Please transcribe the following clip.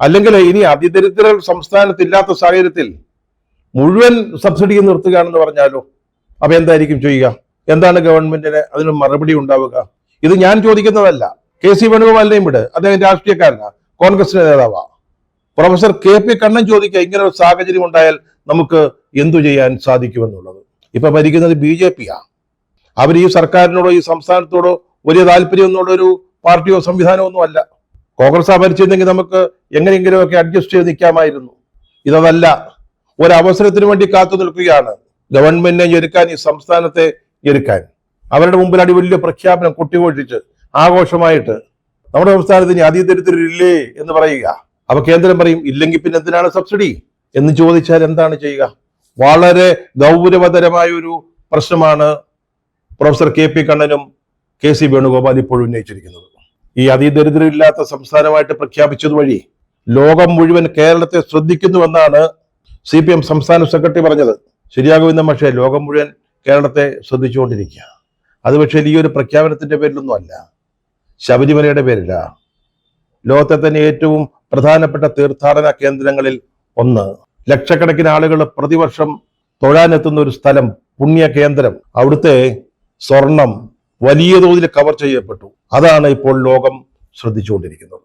അല്ലെങ്കിൽ ഇനി അതിദരിദ്ര സംസ്ഥാനത്തില്ലാത്ത സാഹചര്യത്തിൽ മുഴുവൻ സബ്സിഡി നിർത്തുകയാണെന്ന് പറഞ്ഞാലോ? അപ്പൊ എന്തായിരിക്കും ചെയ്യുക? എന്താണ് ഗവൺമെന്റിന് അതിന് മറുപടി ഉണ്ടാവുക? ഇത് ഞാൻ ചോദിക്കുന്നതല്ല. KC വേണുഗോപാലിനെയും വിട്, അദ്ദേഹം രാഷ്ട്രീയക്കാരനാണ്, കോൺഗ്രസിന്റെ നേതാവാണ്. പ്രൊഫസർ KP കണ്ണൻ ചോദിക്കുക, ഇങ്ങനെ ഒരു സാഹചര്യം ഉണ്ടായാൽ നമുക്ക് എന്തു ചെയ്യാൻ സാധിക്കുമെന്നുള്ളത്. ഇപ്പൊ ഭരിക്കുന്നത് BJP ആണ്. അവർ ഈ സർക്കാരിനോടോ ഈ സംസ്ഥാനത്തോടോ വലിയ താല്പര്യമൊന്നുള്ള ഒരു പാർട്ടിയോ സംവിധാനമോ ഒന്നും അല്ല. കോൺഗ്രസ് ഭരിച്ചിരുന്നെങ്കിൽ നമുക്ക് എങ്ങനെയെങ്കിലുമൊക്കെ അഡ്ജസ്റ്റ് ചെയ്ത് നിൽക്കാമായിരുന്നു. ഇതല്ല, ഒരവസരത്തിന് വേണ്ടി കാത്തു നിൽക്കുകയാണ് ഗവൺമെന്റിനെ ഞെരുക്കാൻ, ഈ സംസ്ഥാനത്തെ ഞെരുക്കാൻ. അവരുടെ മുമ്പിൽ വലിയ പ്രഖ്യാപനം കൊട്ടിഘോഷിച്ച് ആഘോഷമായിട്ട് നമ്മുടെ സംസ്ഥാനത്തിന് അതിദരിദ്രരില്ലേ എന്ന് പറയുക. അപ്പൊ കേന്ദ്രം പറയും, ഇല്ലെങ്കിൽ പിന്നെ എന്തിനാണ് സബ്സിഡി എന്ന് ചോദിച്ചാൽ എന്താണ് ചെയ്യുക? വളരെ ഗൗരവതരമായ ഒരു പ്രശ്നമാണ് പ്രൊഫസർ KP കണ്ണനും KC വേണുഗോപാൽ ഇപ്പോഴും ഉന്നയിച്ചിരിക്കുന്നത്. ഈ അതിദരിദ്രരില്ലാത്ത സംസ്ഥാനമായിട്ട് പ്രഖ്യാപിച്ചത് വഴി ലോകം മുഴുവൻ കേരളത്തെ ശ്രദ്ധിക്കുന്നുവെന്നാണ് CPM സംസ്ഥാന സെക്രട്ടറി പറഞ്ഞത്. ശരിയാകുമെന്ന, പക്ഷേ ലോകം മുഴുവൻ കേരളത്തെ ശ്രദ്ധിച്ചുകൊണ്ടിരിക്കുക. അത് പക്ഷേ ഈ ഒരു പ്രഖ്യാപനത്തിന്റെ പേരിലൊന്നും അല്ല, ശബരിമലയുടെ പേരില. ലോകത്തെ തന്നെ ഏറ്റവും പ്രധാനപ്പെട്ട തീർത്ഥാടന കേന്ദ്രങ്ങളിൽ ഒന്ന്, ലക്ഷക്കണക്കിന് ആളുകൾ പ്രതിവർഷം തൊഴാനെത്തുന്ന ഒരു സ്ഥലം, പുണ്യ കേന്ദ്രം. അവിടുത്തെ സ്വർണം വലിയ തോതിൽ കവർ ചെയ്യപ്പെട്ടു. അതാണ് ഇപ്പോൾ ലോകം ശ്രദ്ധിച്ചുകൊണ്ടിരിക്കുന്നത്.